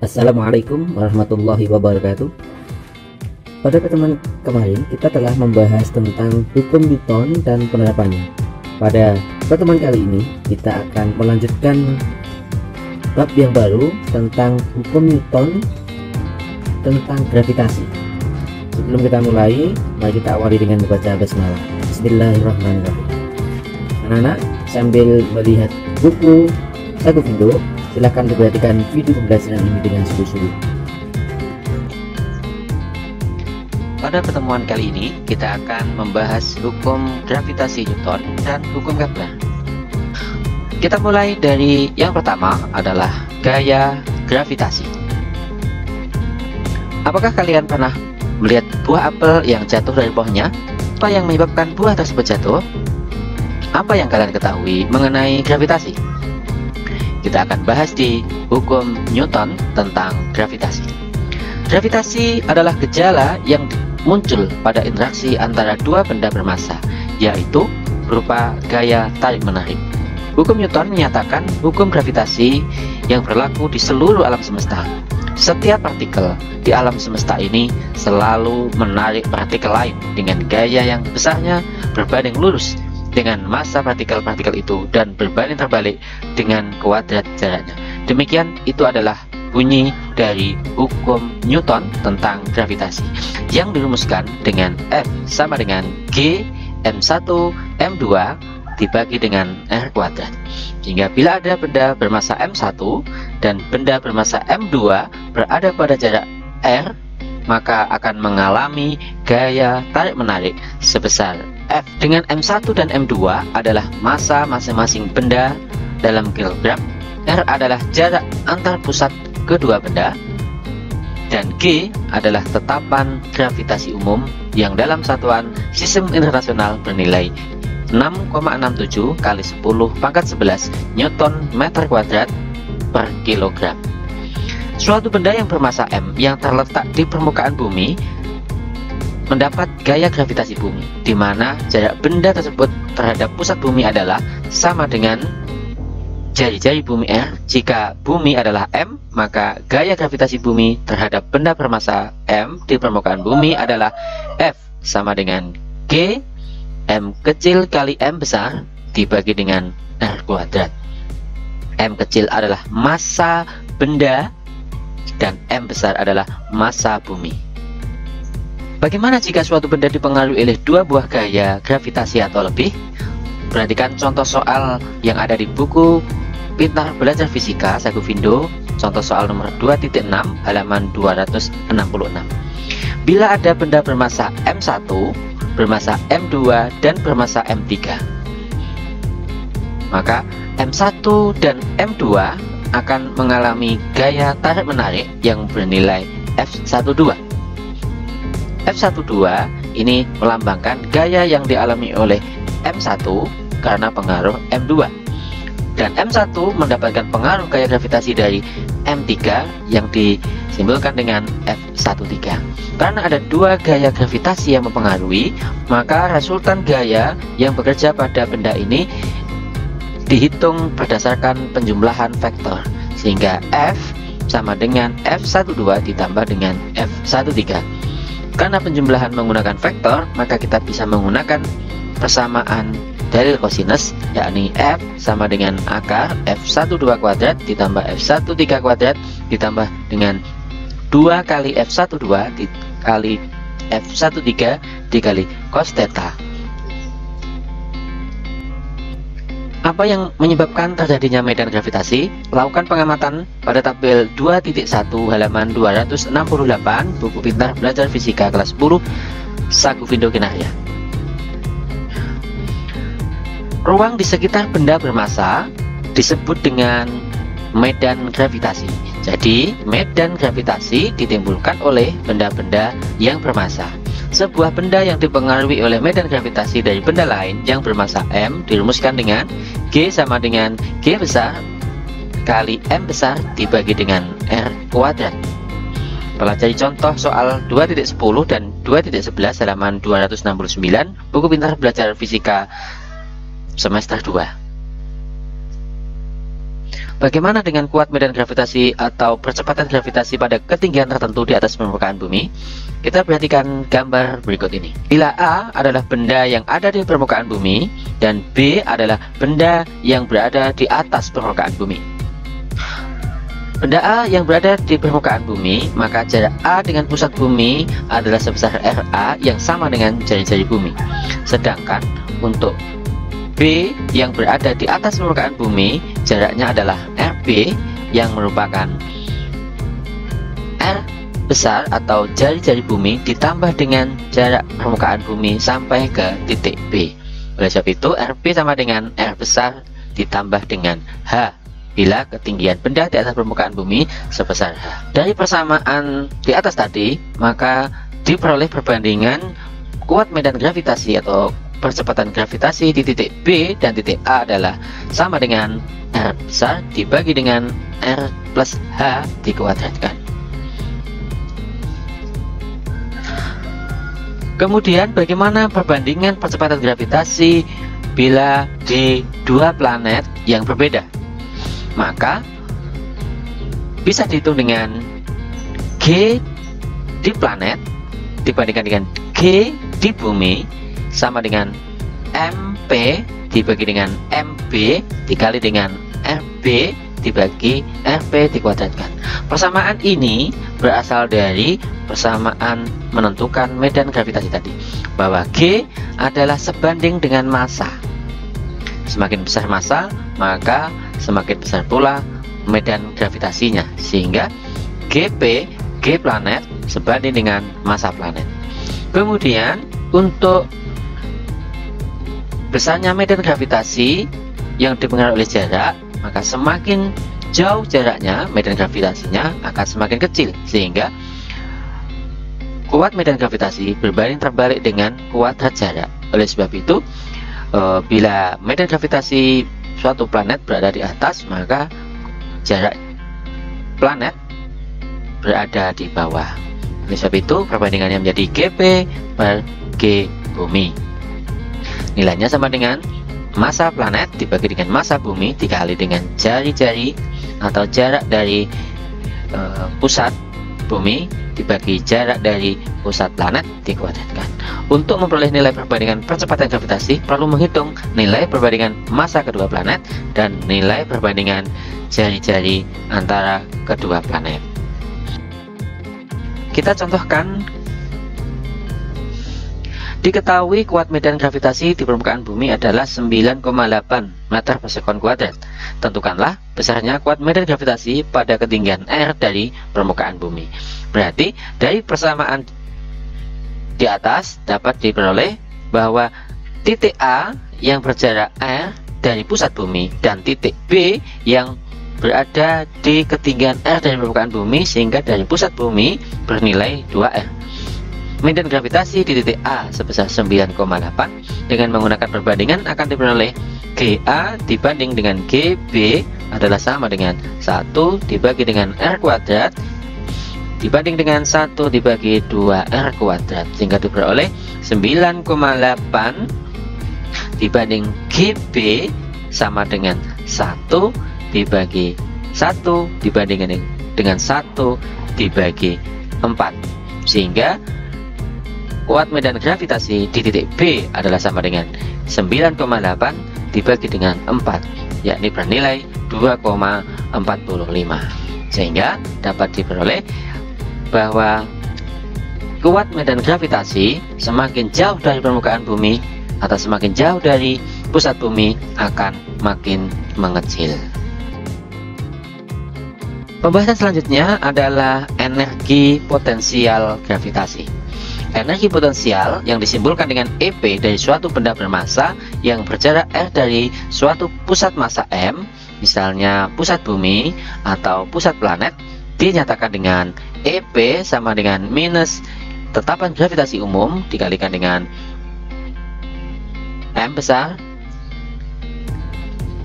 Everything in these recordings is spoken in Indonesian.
Assalamualaikum warahmatullahi wabarakatuh. Pada pertemuan kemarin kita telah membahas tentang hukum Newton dan penerapannya. Pada pertemuan kali ini kita akan melanjutkan bab yang baru tentang hukum Newton tentang gravitasi. Sebelum kita mulai, mari kita awali dengan membaca basmalah. Bismillahirrahmanirrahim. Anak-anak, sambil melihat buku Saku Vindo, silahkan diperhatikan video pembelajaran ini dengan sungguh-sungguh. Pada pertemuan kali ini kita akan membahas hukum gravitasi Newton dan hukum Kepler. Kita mulai dari yang pertama adalah gaya gravitasi. Apakah kalian pernah melihat buah apel yang jatuh dari pohonnya? Apa yang menyebabkan buah tersebut jatuh? Apa yang kalian ketahui mengenai gravitasi? Kita akan bahas di hukum Newton tentang gravitasi. Gravitasi adalah gejala yang muncul pada interaksi antara dua benda bermassa, yaitu berupa gaya tarik-menarik. Hukum Newton menyatakan hukum gravitasi yang berlaku di seluruh alam semesta. Setiap partikel di alam semesta ini selalu menarik partikel lain dengan gaya yang besarnya berbanding lurus dengan massa partikel-partikel itu dan berbanding terbalik dengan kuadrat jaraknya. Demikian itu adalah bunyi dari hukum Newton tentang gravitasi yang dirumuskan dengan F sama dengan G M1 M2 dibagi dengan R kuadrat. Sehingga bila ada benda bermassa M1 dan benda bermassa M2 berada pada jarak R, maka akan mengalami gaya tarik-menarik sebesar F. Dengan M1 dan M2 adalah massa masing-masing benda dalam kilogram, R adalah jarak antar pusat kedua benda, dan G adalah tetapan gravitasi umum yang dalam satuan sistem internasional bernilai 6,67 kali 10 pangkat 11 Newton meter kuadrat per kilogram. Suatu benda yang bermassa M yang terletak di permukaan bumi mendapat gaya gravitasi bumi, di mana jarak benda tersebut terhadap pusat bumi adalah sama dengan jari-jari bumi R. Jika bumi adalah M, maka gaya gravitasi bumi terhadap benda bermassa M di permukaan bumi adalah F sama dengan G M kecil kali M besar dibagi dengan R kuadrat. M kecil adalah massa benda dan M besar adalah massa bumi. Bagaimana jika suatu benda dipengaruhi oleh dua buah gaya gravitasi atau lebih? Perhatikan contoh soal yang ada di buku Pintar Belajar Fisika Saku Vindo, contoh soal nomor 2.6 halaman 266. Bila ada benda bermassa M1, bermassa M2 dan bermassa M3, maka M1 dan M2 akan mengalami gaya tarik-menarik yang bernilai F12. F12 ini melambangkan gaya yang dialami oleh M1 karena pengaruh M2, dan M1 mendapatkan pengaruh gaya gravitasi dari M3 yang disimbolkan dengan F13. Karena ada dua gaya gravitasi yang mempengaruhi, maka resultan gaya yang bekerja pada benda ini dihitung berdasarkan penjumlahan vektor, sehingga F sama dengan F12 ditambah dengan F13. Karena penjumlahan menggunakan vektor, maka kita bisa menggunakan persamaan dalil kosinus, yakni F sama dengan akar F12 kuadrat ditambah F13 kuadrat ditambah dengan 2 kali F12 dikali F13 dikali cos theta. Apa yang menyebabkan terjadinya medan gravitasi? Lakukan pengamatan pada tabel 2.1 halaman 268 buku Pintar Belajar Fisika kelas 10 Saku Vindo Kinarya. Ruang di sekitar benda bermassa disebut dengan medan gravitasi. Jadi, medan gravitasi ditimbulkan oleh benda-benda yang bermassa. Sebuah benda yang dipengaruhi oleh medan gravitasi dari benda lain yang bermassa M dirumuskan dengan G sama dengan G besar kali M besar dibagi dengan R kuadrat. Pelajari contoh soal 2.10 dan 2.11 halaman 269 buku Pintar Belajar Fisika semester 2. Bagaimana dengan kuat medan gravitasi atau percepatan gravitasi pada ketinggian tertentu di atas permukaan bumi? Kita perhatikan gambar berikut ini. Bila A adalah benda yang ada di permukaan bumi dan B adalah benda yang berada di atas permukaan bumi. Benda A yang berada di permukaan bumi, maka jarak A dengan pusat bumi adalah sebesar RA yang sama dengan jari-jari bumi. Sedangkan untuk B yang berada di atas permukaan bumi, jaraknya adalah RB yang merupakan R besar atau jari-jari bumi ditambah dengan jarak permukaan bumi sampai ke titik B. Oleh sebab itu, RB sama dengan R besar ditambah dengan H bila ketinggian benda di atas permukaan bumi sebesar H. Dari persamaan di atas tadi, maka diperoleh perbandingan kuat medan gravitasi atau percepatan gravitasi di titik B dan titik A adalah sama dengan R besar dibagi dengan R plus H dikuadratkan. Kemudian bagaimana perbandingan percepatan gravitasi bila di dua planet yang berbeda? Maka bisa dihitung dengan G di planet dibandingkan dengan G di bumi sama dengan MP dibagi dengan MB dikali dengan RB dibagi RB dikuadratkan. Persamaan ini berasal dari persamaan menentukan medan gravitasi tadi, bahwa G adalah sebanding dengan massa. Semakin besar massa, maka semakin besar pula medan gravitasinya, sehingga GP, G planet sebanding dengan massa planet. Kemudian untuk besarnya medan gravitasi yang dipengaruhi oleh jarak, maka semakin jauh jaraknya, medan gravitasinya akan semakin kecil, sehingga kuat medan gravitasi berbanding terbalik dengan kuadrat jarak. Oleh sebab itu, bila medan gravitasi suatu planet berada di atas, maka jarak planet berada di bawah. Oleh sebab itu, perbandingannya menjadi GP per G bumi. Nilainya sama dengan massa planet dibagi dengan massa bumi dikali dengan jari-jari atau jarak dari pusat bumi dibagi jarak dari pusat planet dikuadratkan. Untuk memperoleh nilai perbandingan percepatan gravitasi, perlu menghitung nilai perbandingan massa kedua planet dan nilai perbandingan jari-jari antara kedua planet. Kita contohkan. Diketahui kuat medan gravitasi di permukaan bumi adalah 9,8 meter per sekon kuadrat. Tentukanlah besarnya kuat medan gravitasi pada ketinggian R dari permukaan bumi. Berarti dari persamaan di atas dapat diperoleh bahwa titik A yang berjarak R dari pusat bumi dan titik B yang berada di ketinggian R dari permukaan bumi, sehingga dari pusat bumi bernilai 2R. Medan gravitasi di titik A sebesar 9,8 dengan menggunakan perbandingan akan diperoleh GA dibanding dengan GB adalah sama dengan 1 dibagi dengan R kuadrat dibanding dengan 1 dibagi 2R kuadrat, sehingga diperoleh 9,8 dibanding GB sama dengan 1 dibagi 1 dibanding dengan 1 dibagi 4, sehingga kuat medan gravitasi di titik B adalah sama dengan 9,8 dibagi dengan 4, yakni bernilai 2,45, sehingga dapat diperoleh bahwa kuat medan gravitasi semakin jauh dari permukaan bumi atau semakin jauh dari pusat bumi akan makin mengecil. Pembahasan selanjutnya adalah energi potensial gravitasi. Energi potensial yang disimbolkan dengan EP dari suatu benda bermassa yang berjarak R dari suatu pusat massa M, misalnya pusat bumi atau pusat planet, dinyatakan dengan EP sama dengan minus tetapan gravitasi umum dikalikan dengan M besar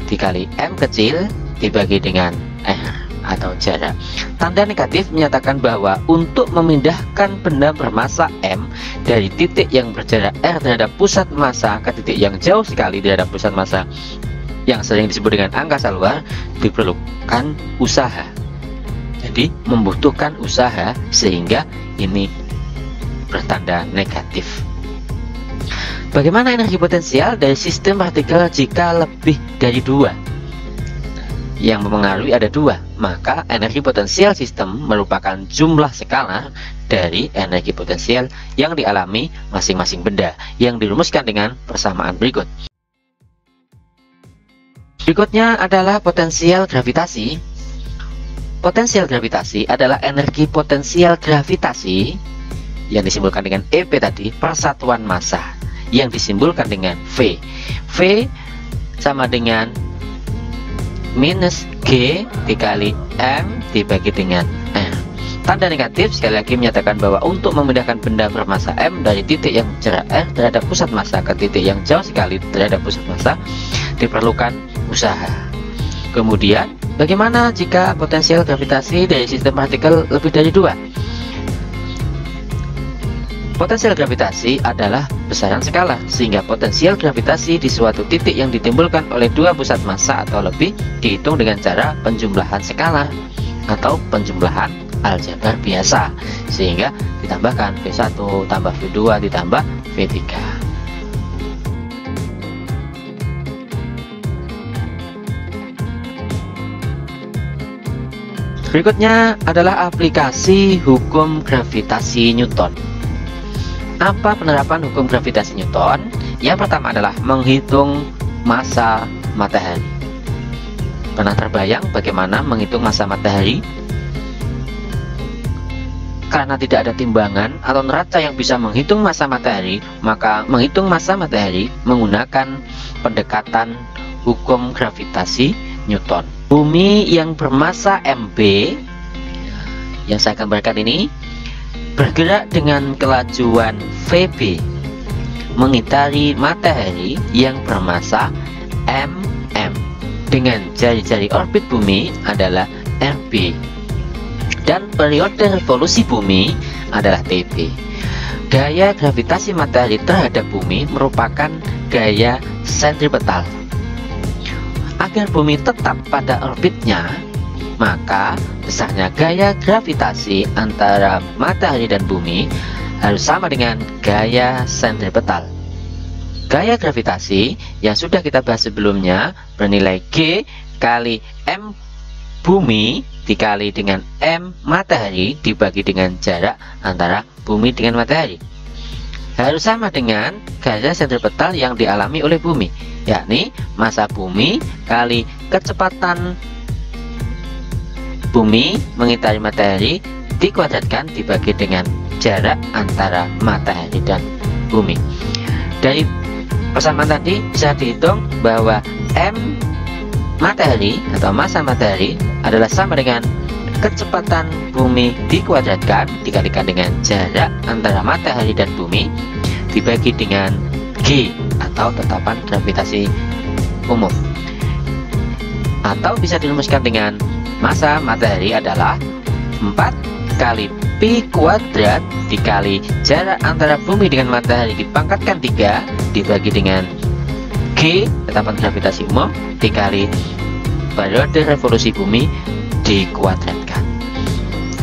dikali M kecil dibagi dengan R atau jarak. Tanda negatif menyatakan bahwa untuk memindahkan benda bermassa M dari titik yang berjarak R terhadap pusat massa ke titik yang jauh sekali terhadap pusat massa yang sering disebut dengan angkasa luar diperlukan usaha. Jadi membutuhkan usaha sehingga ini bertanda negatif. Bagaimana energi potensial dari sistem partikel jika lebih dari 2? Yang mempengaruhi ada 2, maka energi potensial sistem merupakan jumlah skalar dari energi potensial yang dialami masing-masing benda yang dirumuskan dengan persamaan berikut. Berikutnya adalah potensial gravitasi. Potensial gravitasi adalah energi potensial gravitasi yang disimbolkan dengan EP tadi, persatuan massa, yang disimbolkan dengan V. V sama dengan minus G dikali M dibagi dengan R. Tanda negatif sekali lagi menyatakan bahwa untuk memindahkan benda bermassa M dari titik yang jarak R terhadap pusat massa ke titik yang jauh sekali terhadap pusat massa diperlukan usaha. Kemudian, bagaimana jika potensial gravitasi dari sistem partikel lebih dari 2? Potensial gravitasi adalah besaran skalar, sehingga potensial gravitasi di suatu titik yang ditimbulkan oleh 2 pusat massa atau lebih dihitung dengan cara penjumlahan skalar atau penjumlahan aljabar biasa, sehingga ditambahkan V1 tambah V2 ditambah V3. Berikutnya adalah aplikasi hukum gravitasi Newton. Apa penerapan hukum gravitasi Newton? Yang pertama adalah menghitung massa matahari. Pernah terbayang bagaimana menghitung massa matahari? Karena tidak ada timbangan atau neraca yang bisa menghitung massa matahari, maka menghitung massa matahari menggunakan pendekatan hukum gravitasi Newton. Bumi yang bermassa MB yang saya gambarkan ini bergerak dengan kelajuan VB mengitari matahari yang bermassa MM dengan jari-jari orbit bumi adalah RB dan periode revolusi bumi adalah TB. Gaya gravitasi matahari terhadap bumi merupakan gaya sentripetal. Agar bumi tetap pada orbitnya, maka besarnya gaya gravitasi antara matahari dan bumi harus sama dengan gaya sentripetal. Gaya gravitasi yang sudah kita bahas sebelumnya bernilai G kali M bumi dikali dengan M matahari dibagi dengan jarak antara bumi dengan matahari. Harus sama dengan gaya sentripetal yang dialami oleh bumi, yakni massa bumi kali kecepatan bumi mengitari matahari dikuadratkan dibagi dengan jarak antara matahari dan bumi. Dari persamaan tadi bisa dihitung bahwa M matahari atau massa matahari adalah sama dengan kecepatan bumi dikuadratkan dikalikan dengan jarak antara matahari dan bumi dibagi dengan G atau tetapan gravitasi umum, atau bisa dirumuskan dengan massa matahari adalah 4 kali Pi kuadrat dikali jarak antara bumi dengan matahari dipangkatkan 3 dibagi dengan G tetapan gravitasi umum dikali periode revolusi bumi dikuadratkan.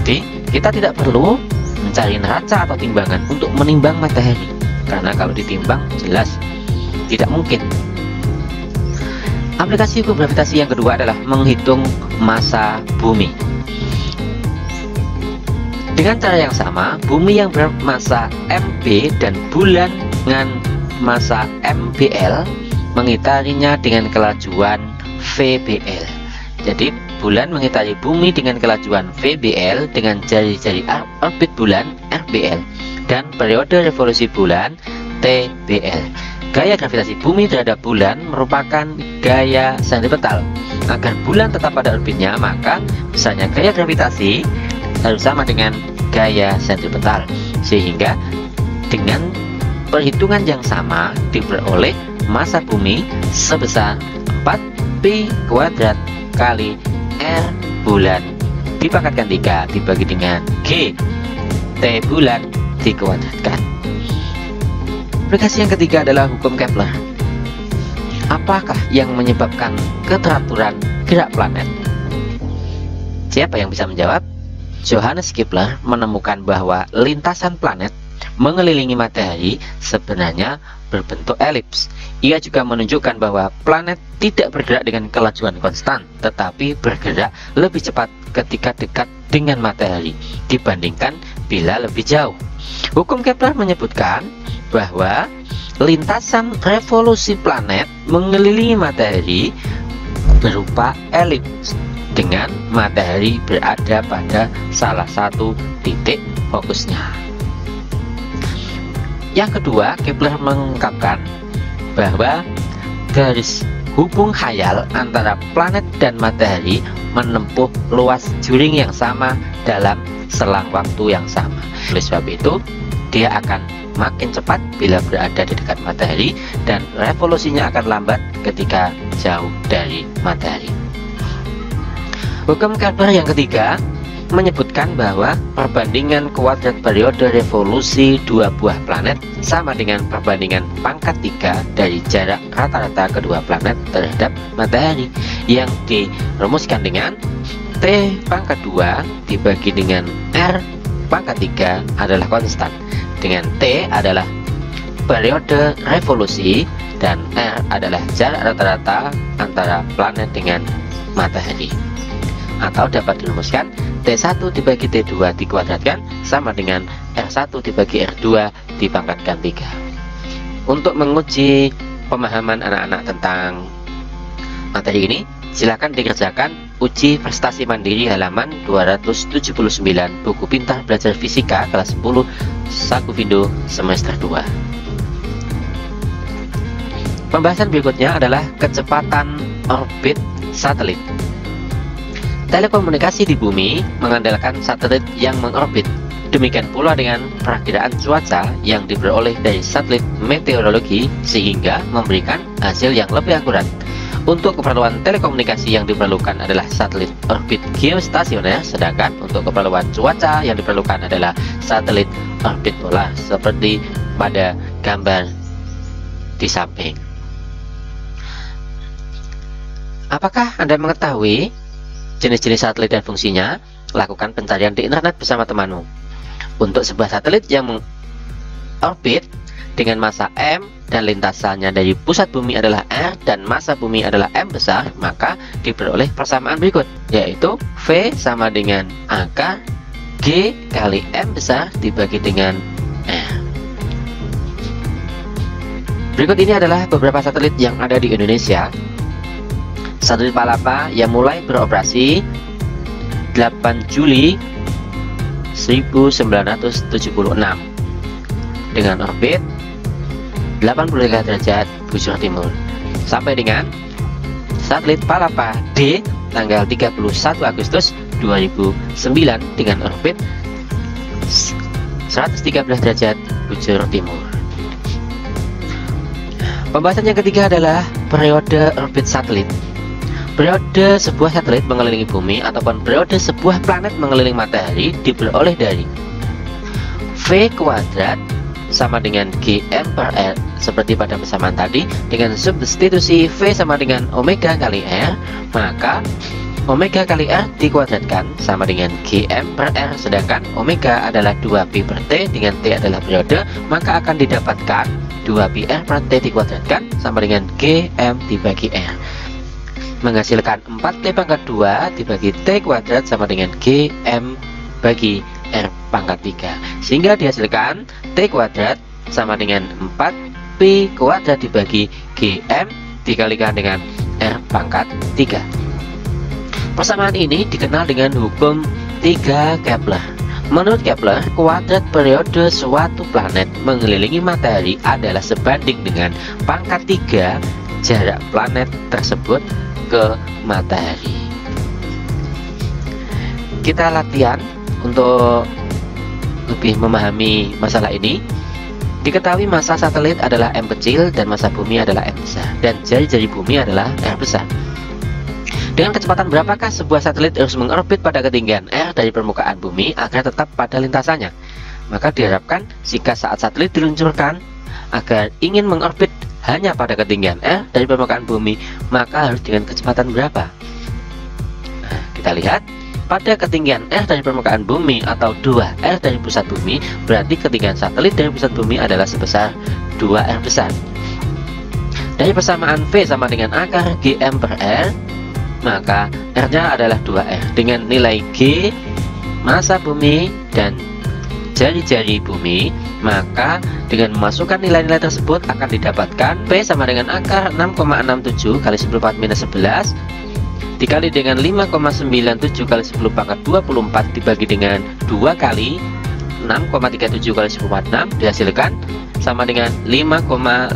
Jadi kita tidak perlu mencari neraca atau timbangan untuk menimbang matahari, karena kalau ditimbang jelas tidak mungkin. Aplikasi hukum gravitasi yang kedua adalah menghitung massa bumi. Dengan cara yang sama, bumi yang bermassa MB dan bulan dengan massa MBL mengitarinya dengan kelajuan VBL. Jadi bulan mengitari bumi dengan kelajuan VBL dengan jari-jari orbit bulan RBL dan periode revolusi bulan TBL. Gaya gravitasi bumi terhadap bulan merupakan gaya sentripetal. Agar bulan tetap pada orbitnya, maka besarnya gaya gravitasi harus sama dengan gaya sentripetal, sehingga dengan perhitungan yang sama diperoleh massa bumi sebesar 4Pi kuadrat kali R bulan dipangkatkan 3 dibagi dengan G T bulan dikuadratkan. Aplikasi yang ketiga adalah hukum Kepler. Apakah yang menyebabkan keteraturan gerak planet? Siapa yang bisa menjawab? Johannes Kepler menemukan bahwa lintasan planet mengelilingi matahari sebenarnya berbentuk elips. Ia juga menunjukkan bahwa planet tidak bergerak dengan kelajuan konstan, tetapi bergerak lebih cepat ketika dekat dengan matahari dibandingkan bila lebih jauh. Hukum Kepler menyebutkan bahwa lintasan revolusi planet mengelilingi matahari berupa elips, dengan matahari berada pada salah satu titik fokusnya. Yang kedua, Kepler mengungkapkan bahwa garis hubung khayal antara planet dan matahari menempuh luas juring yang sama dalam selang waktu yang sama. Oleh sebab itu, dia akan makin cepat bila berada di dekat matahari dan revolusinya akan lambat ketika jauh dari matahari. Hukum Kepler yang ketiga menyebutkan bahwa perbandingan kuadrat periode revolusi dua buah planet sama dengan perbandingan pangkat 3 dari jarak rata-rata kedua planet terhadap matahari, yang dirumuskan dengan T pangkat 2 dibagi dengan R pangkat 3 adalah konstan, dengan T adalah periode revolusi dan R adalah jarak rata-rata antara planet dengan matahari. Atau dapat dirumuskan T1 dibagi T2 dikuadratkan sama dengan R1 dibagi R2 dipangkatkan 3. Untuk menguji pemahaman anak-anak tentang materi ini, silakan dikerjakan uji prestasi mandiri halaman 279 buku pintar belajar fisika kelas 10 Sakuvindo semester 2. Pembahasan berikutnya adalah kecepatan orbit satelit. Telekomunikasi di bumi mengandalkan satelit yang mengorbit. Demikian pula dengan perakiraan cuaca yang diperoleh dari satelit meteorologi sehingga memberikan hasil yang lebih akurat. Untuk keperluan telekomunikasi yang diperlukan adalah satelit orbit geostasioner, sedangkan untuk keperluan cuaca yang diperlukan adalah satelit orbit polar seperti pada gambar di samping. Apakah Anda mengetahui jenis-jenis satelit dan fungsinya? Lakukan pencarian di internet bersama temanmu. Untuk sebuah satelit yang mengorbit dengan massa M dan lintasannya dari pusat bumi adalah R dan massa bumi adalah M besar, maka diperoleh persamaan berikut, yaitu V sama dengan angka G kali M besar dibagi dengan R. Berikut ini adalah beberapa satelit yang ada di Indonesia. Satelit Palapa yang mulai beroperasi 8 Juli 1976 dengan orbit 83 derajat bujur timur, sampai dengan satelit Palapa D tanggal 31 Agustus 2009 dengan orbit 113 derajat bujur timur. Pembahasan yang ketiga adalah periode orbit satelit. Periode sebuah satelit mengelilingi bumi ataupun periode sebuah planet mengelilingi matahari diperoleh dari V kuadrat sama dengan GM per R seperti pada persamaan tadi. Dengan substitusi V sama dengan omega kali R, maka omega kali R dikuadratkan sama dengan GM per R, sedangkan omega adalah 2pi per T dengan T adalah periode, maka akan didapatkan 2pi R per T dikuadratkan sama dengan GM dibagi R, menghasilkan 4T pangkat 2 dibagi T kuadrat sama dengan GM bagi R pangkat 3, sehingga dihasilkan T kuadrat sama dengan 4P kuadrat dibagi GM dikalikan dengan R pangkat 3. Persamaan ini dikenal dengan hukum 3 Kepler. Menurut Kepler, kuadrat periode suatu planet mengelilingi matahari adalah sebanding dengan pangkat 3 jarak planet tersebut ke matahari. Kita latihan untuk lebih memahami masalah ini. Diketahui massa satelit adalah M kecil dan massa bumi adalah M besar, dan jari-jari bumi adalah R besar. Dengan kecepatan berapakah sebuah satelit harus mengorbit pada ketinggian R dari permukaan bumi agar tetap pada lintasannya? Maka diharapkan jika saat satelit diluncurkan agar ingin mengorbit hanya pada ketinggian R dari permukaan bumi, maka harus dengan kecepatan berapa? Nah, kita lihat pada ketinggian R dari permukaan bumi atau 2R dari pusat bumi, berarti ketinggian satelit dari pusat bumi adalah sebesar 2R besar. Dari persamaan V sama dengan akar GM per R, maka R-nya adalah 2R dengan nilai G massa bumi dan jari-jari bumi, maka dengan memasukkan nilai-nilai tersebut akan didapatkan P sama dengan akar 6,67 kali 10 pangkat minus 11 dikali dengan 5,97 kali 10 pangkat 24 dibagi dengan 2 kali 6,37 kali 10 pangkat 6 dihasilkan sama dengan 5,59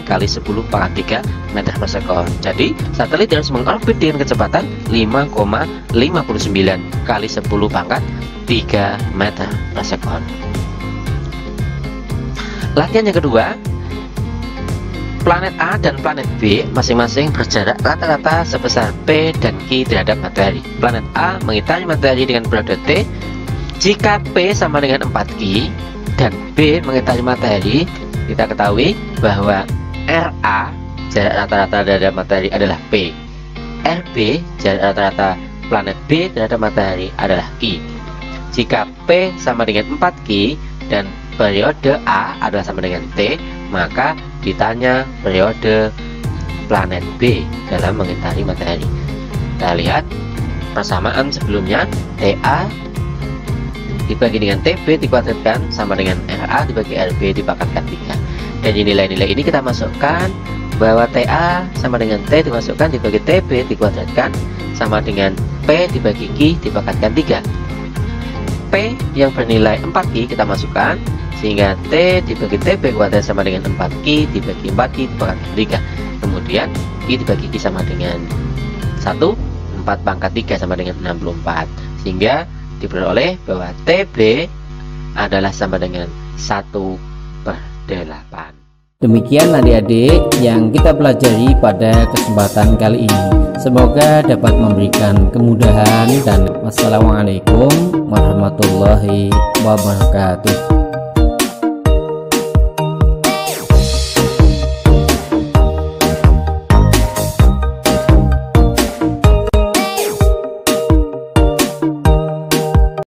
kali 10 pangkat 3 meter per sekon. Jadi satelit harus mengorbit dengan kecepatan 5,59 kali 10 pangkat 3 meter per sekon. Latihan yang kedua, planet A dan planet B masing-masing berjarak rata-rata sebesar P dan Q terhadap matahari. Planet A mengitari matahari dengan periode T jika P sama dengan 4Q dan B mengitari matahari. Kita ketahui bahwa RA jarak rata-rata terhadap matahari adalah P, RB jarak rata-rata planet B terhadap matahari adalah Q. Jika P sama dengan 4Q dan periode A adalah sama dengan T, maka ditanya periode planet B dalam mengitari matahari. Kita lihat persamaan sebelumnya, TA dibagi dengan TB dikuadratkan sama dengan RA dibagi RB dipangkatkan 3. Dari nilai-nilai ini kita masukkan bahwa TA sama dengan T dimasukkan dibagi TB dikuadratkan sama dengan P dibagi Q dipangkatkan 3. P yang bernilai 4Q kita masukkan, sehingga T dibagi TB kuadrat sama dengan 4Q dibagi 4Q dipangkatkan 3. Kemudian Q dibagi Q sama dengan 1, 4 pangkat 3 sama dengan 64. Sehingga diperoleh bahwa TB adalah sama dengan 1/8. Demikian adik-adik yang kita pelajari pada kesempatan kali ini. Semoga dapat memberikan kemudahan dan wassalamualaikum warahmatullahi wabarakatuh.